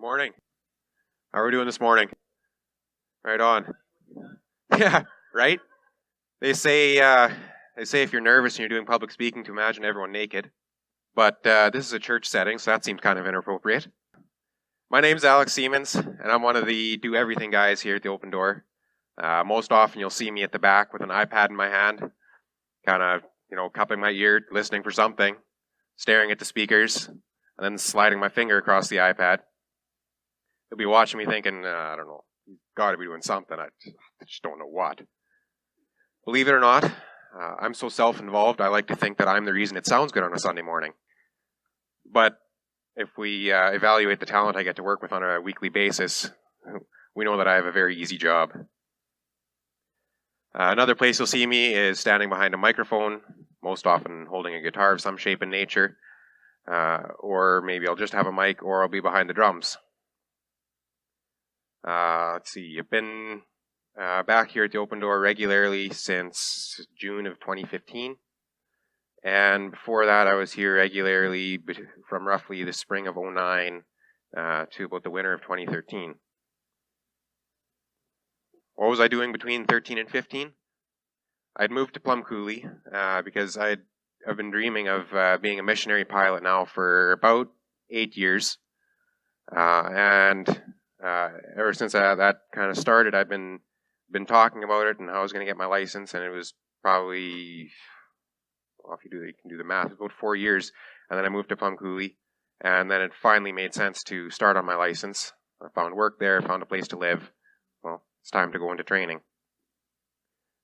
Morning. How are we doing this morning? Right on. Yeah, right? They say if you're nervous and you're doing public speaking to imagine everyone naked. But this is a church setting, so that seemed kind of inappropriate. My name's Alex Siemens, and I'm one of the do everything guys here at the Open Door. Most often you'll see me at the back with an iPad in my hand, kind of, cupping my ear, listening for something, staring at the speakers, and then sliding my finger across the iPad. You'll be watching me thinking, I don't know, you've got to be doing something. I just don't know what. Believe it or not, I'm so self-involved, I like to think that I'm the reason it sounds good on a Sunday morning. But if we evaluate the talent I get to work with on a weekly basis, we know that I have a very easy job. Another place you'll see me is standing behind a microphone, most often holding a guitar of some shape and nature, or maybe I'll just have a mic, or I'll be behind the drums. Let's see, I've been back here at the Open Door regularly since June of 2015. And before that, I was here regularly from roughly the spring of 2009 to about the winter of 2013. What was I doing between 13 and 15? I'd moved to Plum Coulee because I've been dreaming of being a missionary pilot now for about 8 years. Ever since that kind of started, I've been talking about it and how I was going to get my license, and it was probably, well, you can do the math, about 4 years, and then I moved to Plum Coulee, and then it finally made sense to start on my license. I found work there, found a place to live. Well, it's time to go into training.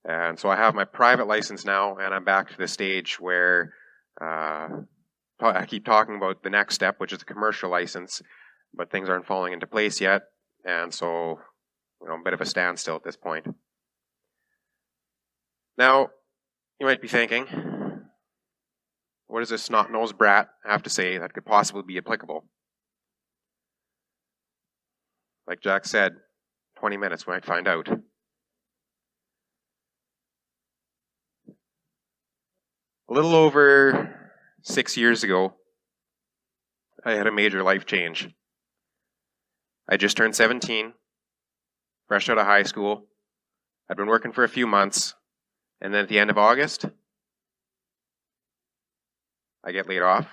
And so I have my private license now, and I'm back to the stage where I keep talking about the next step, which is the commercial license, but things aren't falling into place yet, and so, a bit of a standstill at this point. Now, you might be thinking, what does this snot-nosed brat have to say that could possibly be applicable? Like Jack said, 20 minutes, we might find out. A little over 6 years ago, I had a major life change. I just turned 17, fresh out of high school. I'd been working for a few months, and then at the end of August, I get laid off.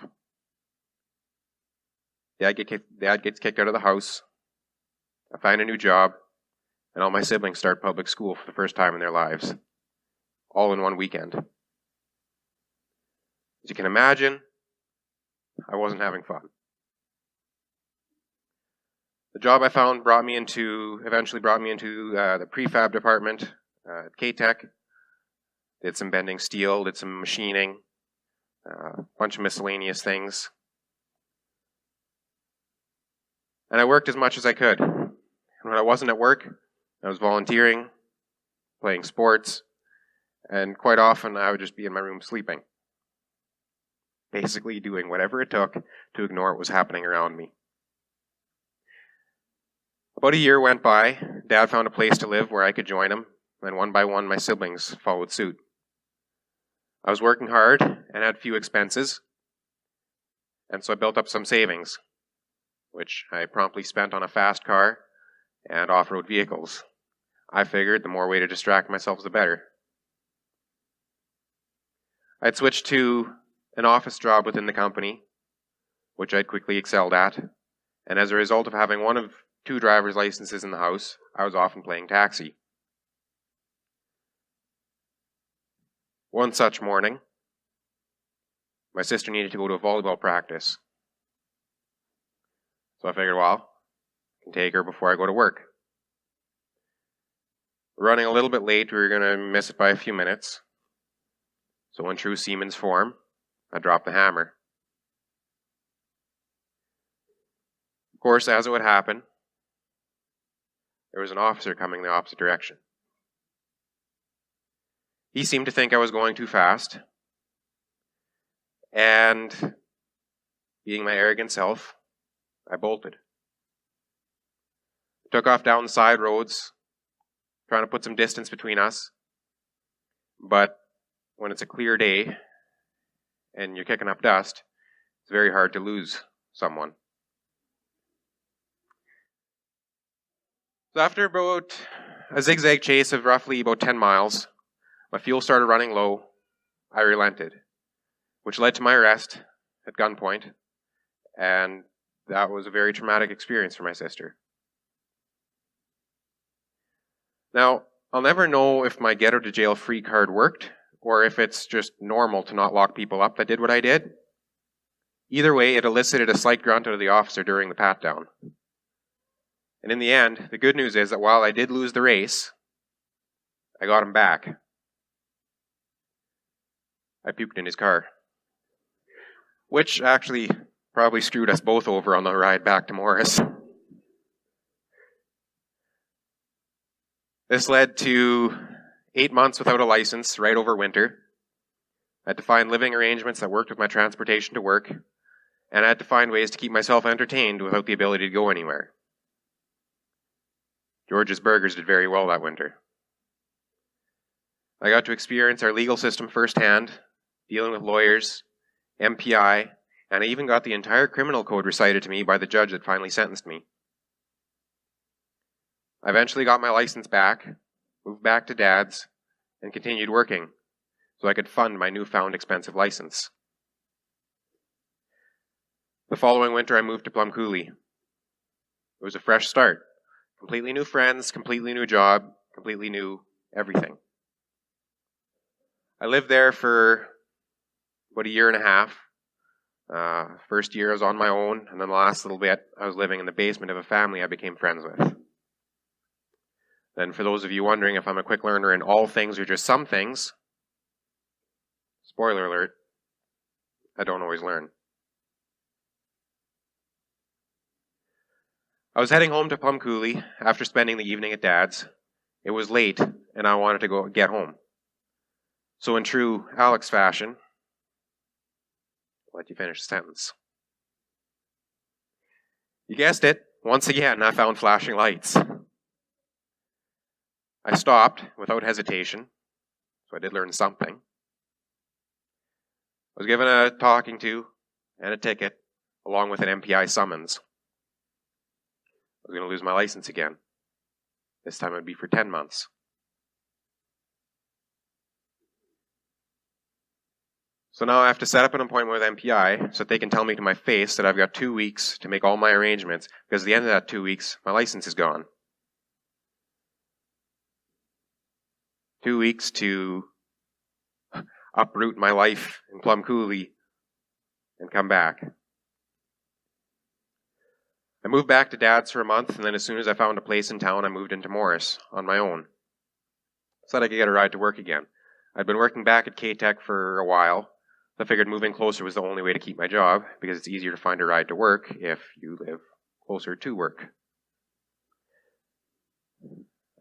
Dad gets kicked out of the house. I find a new job, and all my siblings start public school for the first time in their lives, all in one weekend. As you can imagine, I wasn't having fun. The job I found eventually brought me into the prefab department at K-Tech. Did some bending steel, did some machining, a bunch of miscellaneous things. And I worked as much as I could. And when I wasn't at work, I was volunteering, playing sports, and quite often I would just be in my room sleeping. Basically doing whatever it took to ignore what was happening around me. About a year went by. Dad found a place to live where I could join him, and one by one my siblings followed suit. I was working hard and had few expenses, and so I built up some savings, which I promptly spent on a fast car and off-road vehicles. I figured the more way to distract myself, the better. I'd switched to an office job within the company, which I'd quickly excelled at, and as a result of having one of 2 driver's licenses in the house, I was often playing taxi. One such morning, my sister needed to go to a volleyball practice. So I figured, well, I can take her before I go to work. Running a little bit late, we were going to miss it by a few minutes. So in true Siemens form, I dropped the hammer. Of course, as it would happen, there was an officer coming the opposite direction. He seemed to think I was going too fast, and being my arrogant self, I bolted. Took off down the side roads, trying to put some distance between us, but when it's a clear day and you're kicking up dust, it's very hard to lose someone. So after about a zigzag chase of roughly about 10 miles, my fuel started running low. I relented, which led to my arrest at gunpoint, and that was a very traumatic experience for my sister. Now, I'll never know if my get out of jail free card worked, or if it's just normal to not lock people up that did what I did. Either way, it elicited a slight grunt out of the officer during the pat-down. And in the end, the good news is that while I did lose the race, I got him back. I puked in his car. Which actually probably screwed us both over on the ride back to Morris. This led to 8 months without a license right over winter. I had to find living arrangements that worked with my transportation to work, and I had to find ways to keep myself entertained without the ability to go anywhere. George's Burgers did very well that winter. I got to experience our legal system firsthand, dealing with lawyers, MPI, and I even got the entire criminal code recited to me by the judge that finally sentenced me. I eventually got my license back, moved back to Dad's, and continued working so I could fund my newfound expensive license. The following winter I moved to Plum Coulee. It was a fresh start. Completely new friends, completely new job, completely new everything. I lived there for about a year and a half. First year I was on my own, and then the last little bit I was living in the basement of a family I became friends with. Then for those of you wondering if I'm a quick learner in all things or just some things, spoiler alert, I don't always learn. I was heading home to Plum Coulee after spending the evening at Dad's. It was late, and I wanted to go get home. So in true Alex fashion, I'll let you finish the sentence. You guessed it, once again I found flashing lights. I stopped without hesitation, so I did learn something. I was given a talking to and a ticket, along with an MPI summons. I was going to lose my license again. This time it would be for 10 months. So now I have to set up an appointment with MPI so that they can tell me to my face that I've got 2 weeks to make all my arrangements, because at the end of that 2 weeks, my license is gone. 2 weeks to uproot my life in Plum Coulee and come back. I moved back to Dad's for a month, and then as soon as I found a place in town, I moved into Morris on my own, so that I could get a ride to work again. I'd been working back at K-Tech for a while, so I figured moving closer was the only way to keep my job, because it's easier to find a ride to work if you live closer to work.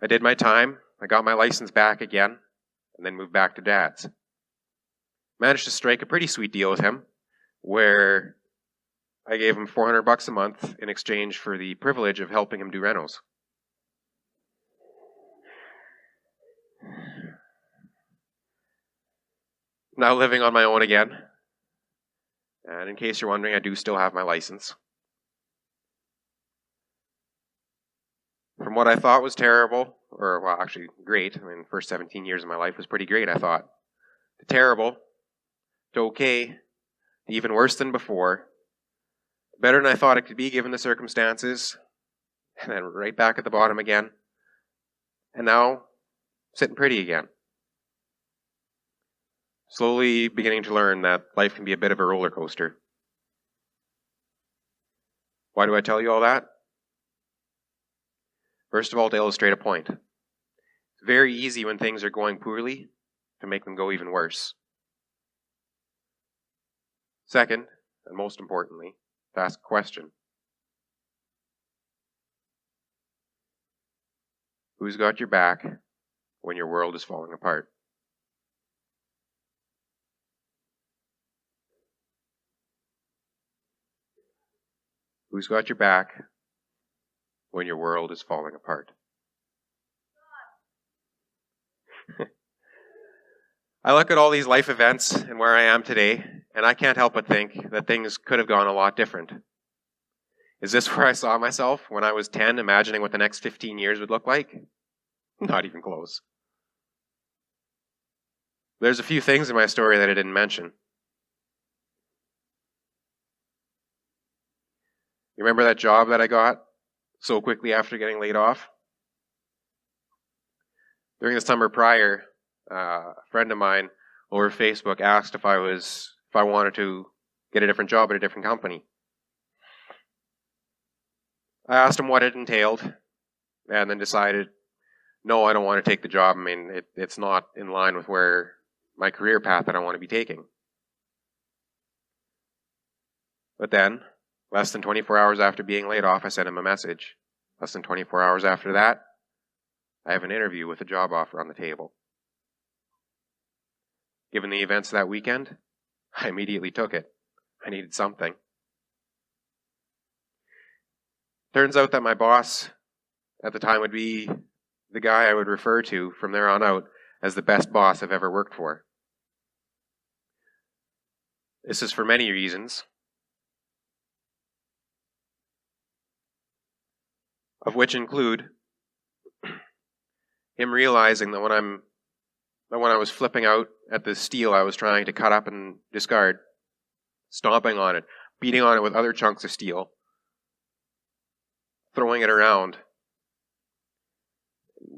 I did my time, I got my license back again, and then moved back to Dad's. Managed to strike a pretty sweet deal with him, where I gave him $400 a month in exchange for the privilege of helping him do renos. Now living on my own again. And in case you're wondering, I do still have my license. From what I thought was terrible, or well, actually great, I mean, the first 17 years of my life was pretty great, I thought, to terrible, to okay, to even worse than before, better than I thought it could be given the circumstances, and then right back at the bottom again, and now sitting pretty again. Slowly beginning to learn that life can be a bit of a roller coaster. Why do I tell you all that? First of all, to illustrate a point. It's very easy when things are going poorly to make them go even worse. Second, and most importantly, to ask a question. Who's got your back when your world is falling apart? Who's got your back when your world is falling apart? I look at all these life events and where I am today, and I can't help but think that things could have gone a lot different. Is this where I saw myself when I was 10, imagining what the next 15 years would look like? Not even close. There's a few things in my story that I didn't mention. You remember that job that I got so quickly after getting laid off? During the summer prior, a friend of mine over Facebook asked if I wanted to get a different job at a different company. I asked him what it entailed, and then decided, no, I don't want to take the job. I mean, it's not in line with where my career path that I want to be taking. But then, less than 24 hours after being laid off, I sent him a message. Less than 24 hours after that, I have an interview with a job offer on the table. Given the events of that weekend, I immediately took it. I needed something. Turns out that my boss at the time would be the guy I would refer to from there on out as the best boss I've ever worked for. This is for many reasons, of which include him realizing that when I was flipping out at the steel I was trying to cut up and discard, stomping on it, beating on it with other chunks of steel, throwing it around.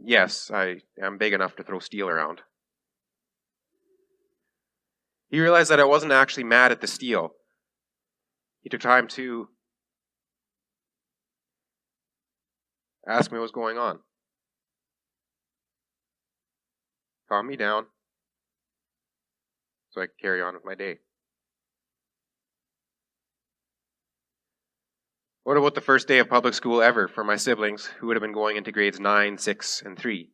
Yes, I am big enough to throw steel around. He realized that I wasn't actually mad at the steel. He took time to ask me what was going on. Calm me down so I could carry on with my day. What about the first day of public school ever for my siblings who would have been going into grades 9, 6, and 3?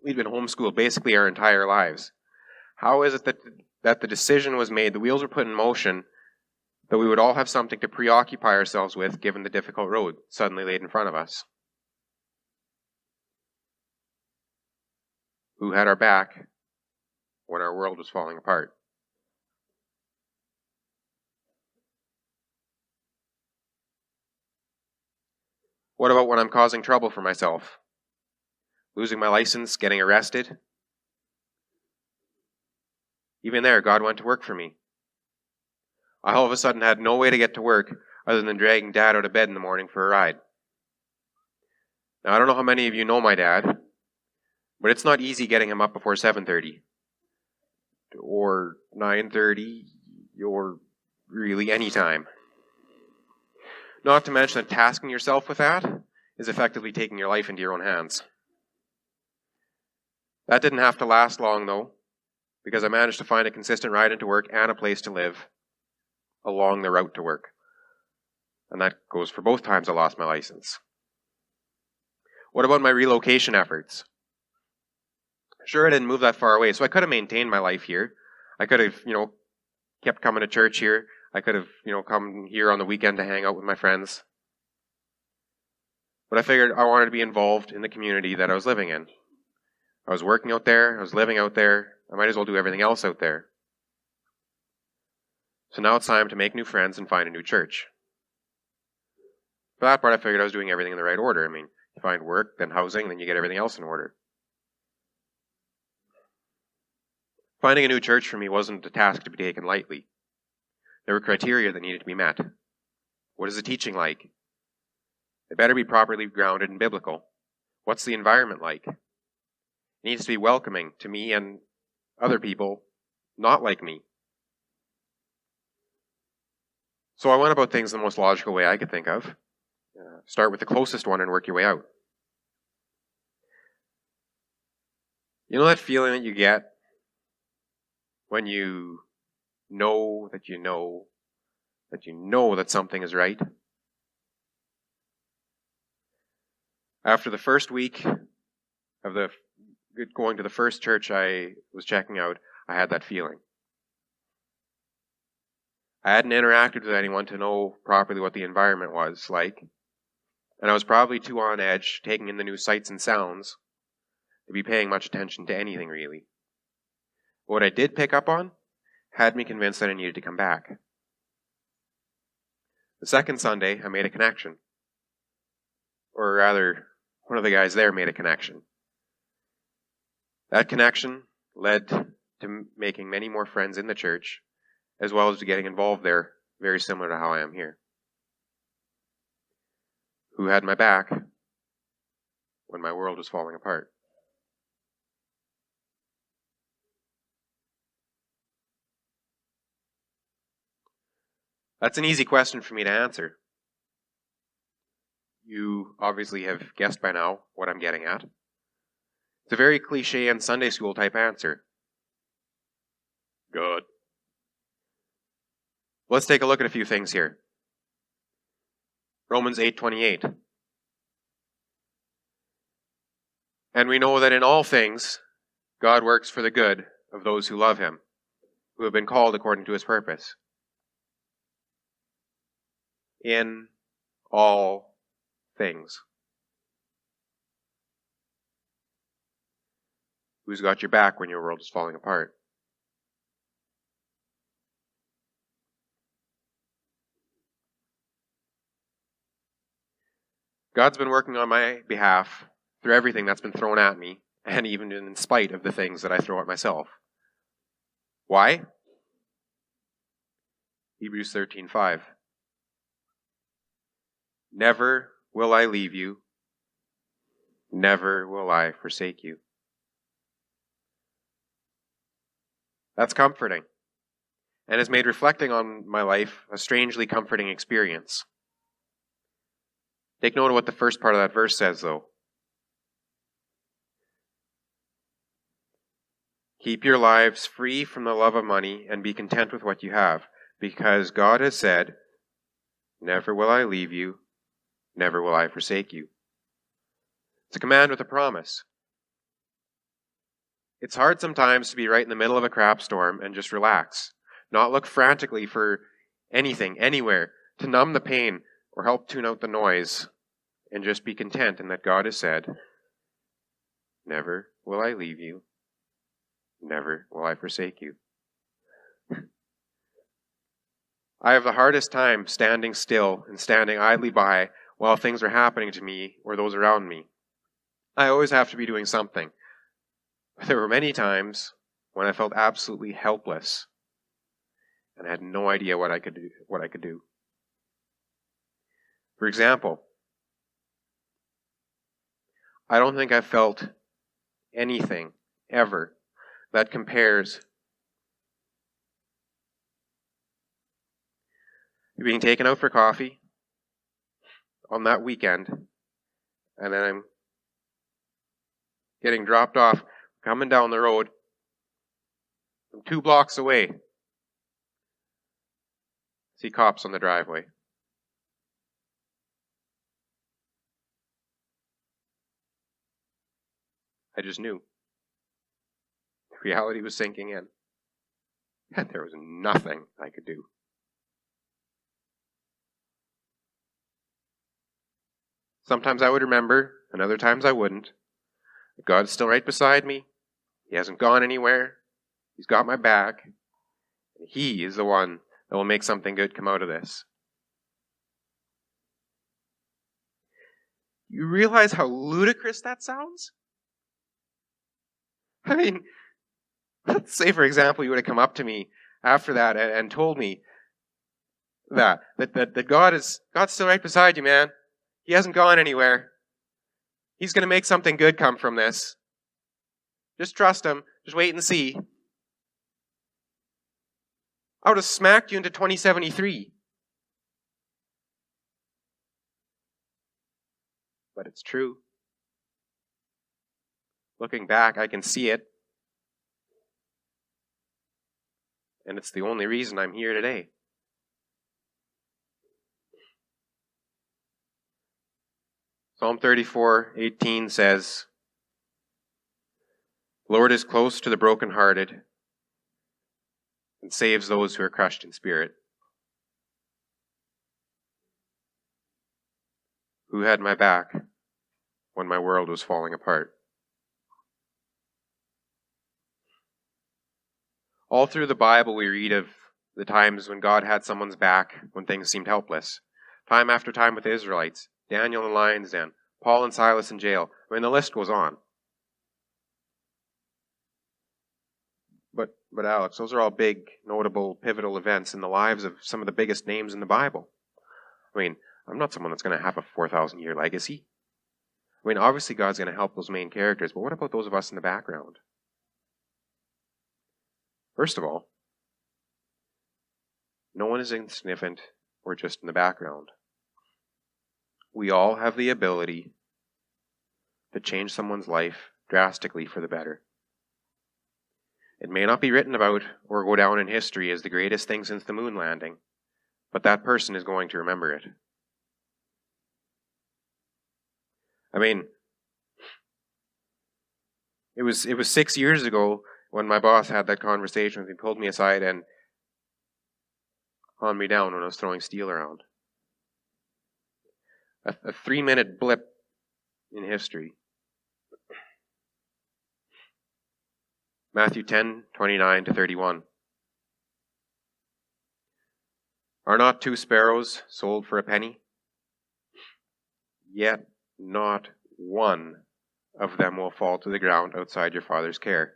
We'd been homeschooled basically our entire lives. How is it that the decision was made, the wheels were put in motion, that we would all have something to preoccupy ourselves with given the difficult road suddenly laid in front of us? Who had our back when our world was falling apart? What about when I'm causing trouble for myself? Losing my license, getting arrested? Even there, God went to work for me. I all of a sudden had no way to get to work other than dragging Dad out of bed in the morning for a ride. Now, I don't know how many of you know my dad, but it's not easy getting him up before 7:30 or 9:30 or really any time. Not to mention that tasking yourself with that is effectively taking your life into your own hands. That didn't have to last long, though, because I managed to find a consistent ride into work and a place to live along the route to work. And that goes for both times I lost my license. What about my relocation efforts? Sure, I didn't move that far away, so I could have maintained my life here. I could have, kept coming to church here. I could have, come here on the weekend to hang out with my friends. But I figured I wanted to be involved in the community that I was living in. I was working out there. I was living out there. I might as well do everything else out there. So now it's time to make new friends and find a new church. For that part, I figured I was doing everything in the right order. I mean, you find work, then housing, then you get everything else in order. Finding a new church for me wasn't a task to be taken lightly. There were criteria that needed to be met. What is the teaching like? It better be properly grounded and biblical. What's the environment like? It needs to be welcoming to me and other people not like me. So I went about things the most logical way I could think of. Start with the closest one and work your way out. You know that feeling that you get when you know that you know that you know that something is right? After the first week of going to the first church I was checking out, I had that feeling. I hadn't interacted with anyone to know properly what the environment was like, and I was probably too on edge, taking in the new sights and sounds, to be paying much attention to anything really. But what I did pick up on had me convinced that I needed to come back. The second Sunday, I made a connection. Or rather, one of the guys there made a connection. That connection led to making many more friends in the church, as well as to getting involved there, very similar to how I am here. Who had my back when my world was falling apart? That's an easy question for me to answer. You obviously have guessed by now what I'm getting at. It's a very cliche and Sunday school type answer. Good. Let's take a look at a few things here. Romans 8:28. And we know that in all things, God works for the good of those who love him, who have been called according to his purpose. In all things. Who's got your back when your world is falling apart? God's been working on my behalf through everything that's been thrown at me, and even in spite of the things that I throw at myself. Why? Hebrews 13:5. Never will I leave you. Never will I forsake you. That's comforting, and has made reflecting on my life a strangely comforting experience. Take note of what the first part of that verse says, though. Keep your lives free from the love of money and be content with what you have, because God has said, never will I leave you, never will I forsake you. It's a command with a promise. It's hard sometimes to be right in the middle of a crap storm and just relax, not look frantically for anything, anywhere, to numb the pain or help tune out the noise, and just be content in that God has said, never will I leave you, never will I forsake you. I have the hardest time standing still and standing idly by while things are happening to me or those around me. I always have to be doing something. There were many times when I felt absolutely helpless and I had no idea what I could do. For example, I don't think I've felt anything ever that compares to being taken out for coffee on that weekend, and then I'm getting dropped off, coming down the road from 2 blocks away. See cops on the driveway. I just knew. Reality was sinking in. And there was nothing I could do. Sometimes I would remember, and other times I wouldn't. But God's still right beside me. He hasn't gone anywhere. He's got my back. And He is the one that will make something good come out of this. You realize how ludicrous that sounds? I mean, let's say, for example, you would have come up to me after that and told me that God's still right beside you, man. He hasn't gone anywhere. He's going to make something good come from this. Just trust Him. Just wait and see. I would have smacked you into 2073. But it's true. Looking back, I can see it. And it's the only reason I'm here today. Psalm 34:18 says, "The Lord is close to the brokenhearted and saves those who are crushed in spirit." Who had my back when my world was falling apart? All through the Bible we read of the times when God had someone's back when things seemed helpless. Time after time with the Israelites. Daniel in the lion's den. Paul and Silas in jail. I mean, the list goes on. But Alex, those are all big, notable, pivotal events in the lives of some of the biggest names in the Bible. I mean, I'm not someone that's going to have a 4,000-year legacy. I mean, obviously God's going to help those main characters, but what about those of us in the background? First of all, no one is insignificant or just in the background. We all have the ability to change someone's life drastically for the better. It may not be written about or go down in history as the greatest thing since the moon landing, but that person is going to remember it. I mean, it was 6 years ago when my boss had that conversation with me, pulled me aside and calmed me down when I was throwing steel around. A 3-minute blip in history. Matthew 10:29-31. Are not 2 sparrows sold for a penny? Yet not one of them will fall to the ground outside your Father's care.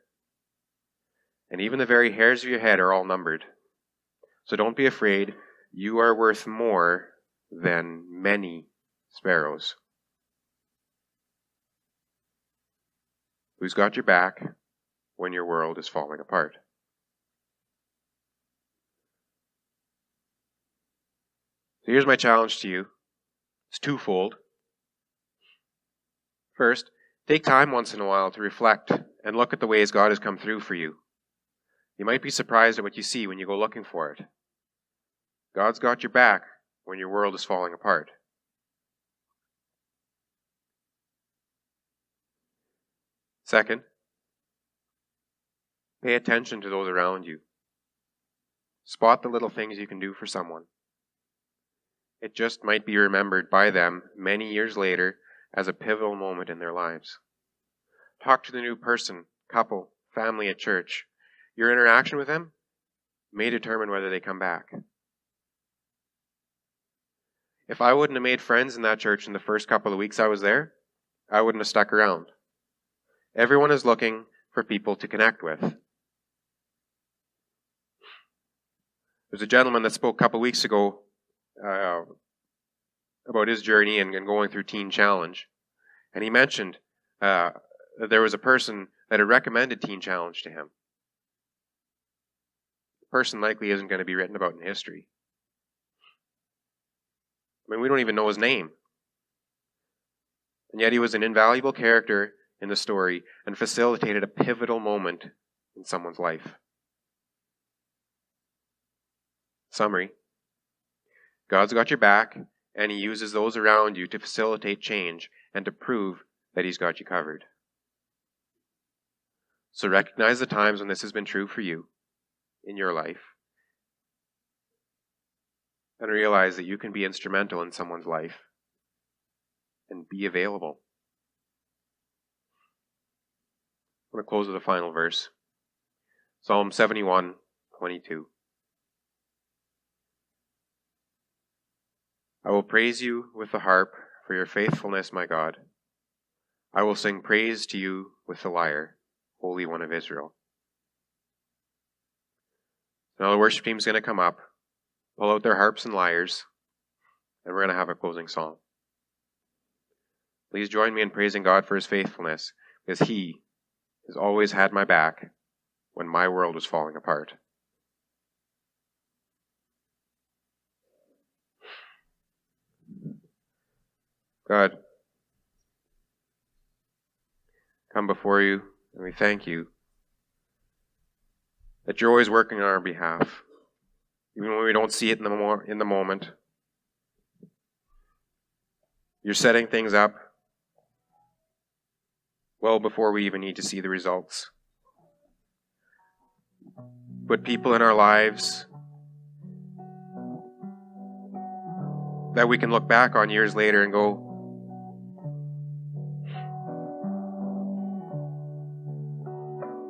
And even the very hairs of your head are all numbered. So don't be afraid. You are worth more than many sparrows. Who's got your back when your world is falling apart? So here's my challenge to you. It's twofold. First, take time once in a while to reflect and look at the ways God has come through for you. You might be surprised at what you see when you go looking for it. God's got your back when your world is falling apart. Second, pay attention to those around you. Spot the little things you can do for someone. It just might be remembered by them many years later as a pivotal moment in their lives. Talk to the new person, couple, family at church. Your interaction with them may determine whether they come back. If I wouldn't have made friends in that church in the first couple of weeks I was there, I wouldn't have stuck around. Everyone is looking for people to connect with. There's a gentleman that spoke a couple of weeks ago about his journey and going through Teen Challenge. And he mentioned that there was a person that had recommended Teen Challenge to him. The person likely isn't going to be written about in history. I mean, we don't even know his name. And yet he was an invaluable character in the story and facilitated a pivotal moment in someone's life. Summary. God's got your back, and He uses those around you to facilitate change and to prove that He's got you covered. So recognize the times when this has been true for you in your life, and realize that you can be instrumental in someone's life and be available. I'm going to close with a final verse. Psalm 71:22. I will praise you with the harp for your faithfulness, my God. I will sing praise to you with the lyre, Holy One of Israel. Now the worship team is going to come up, pull out their harps and lyres, and we're going to have a closing song. Please join me in praising God for His faithfulness, because He has always had my back when my world was falling apart. God, come before you, and we thank you that you're always working on our behalf, even when we don't see it in the moment. You're setting things up well before we even need to see the results. Put people in our lives that we can look back on years later and go,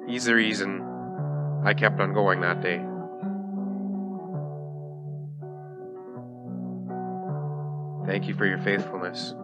He's the reason I kept on going that day. Thank you for your faithfulness.